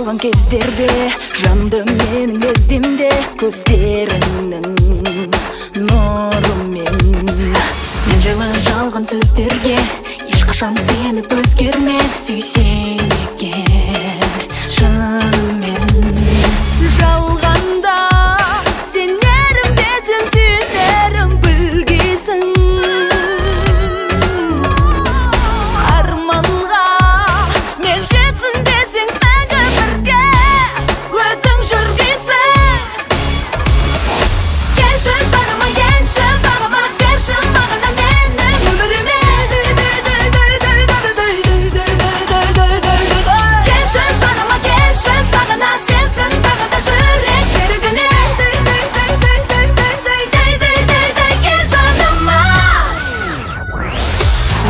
қалған кездерде жанды менің лездемде көздеріңнің нұрымен. Мен жайлы жалған сөздерге ешқашан сеніп өзгерме, сүйсең егер шынымен. Жалғанда сенерім десең сүйенерім білгейсің. Арманға мен жетсін десең мәңгі бірге өзің жүргейсің. Келші жаныма, енші бағыма, берші мағына менің өміріме. Келші жаныма, келші сағына, сенсің тағы да жүрек серігіне. Кел жаныма.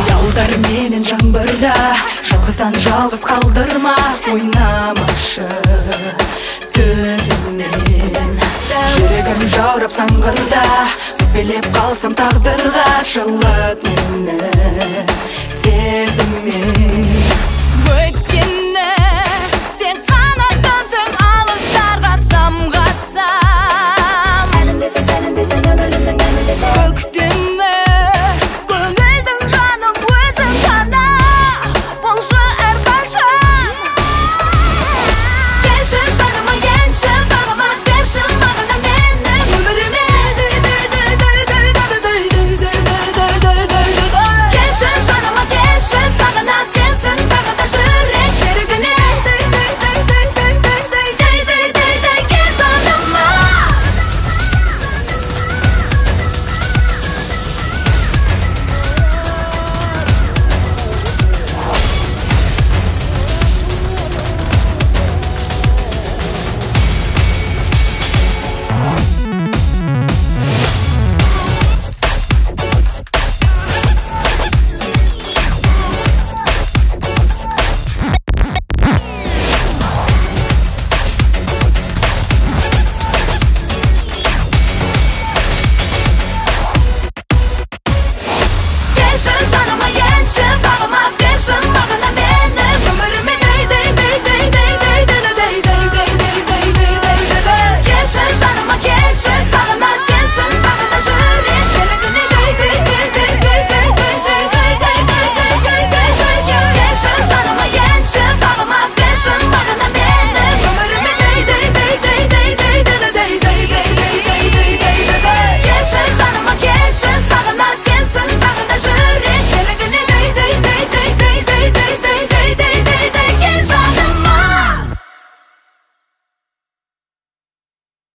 Ялдар менен жаңбырда, жалғыздан жалғыз қалдырма, ойнамашы төзімнен. Жүрегім жаурап саңғырда, өкпелеп қалсам тағдырға, жылыт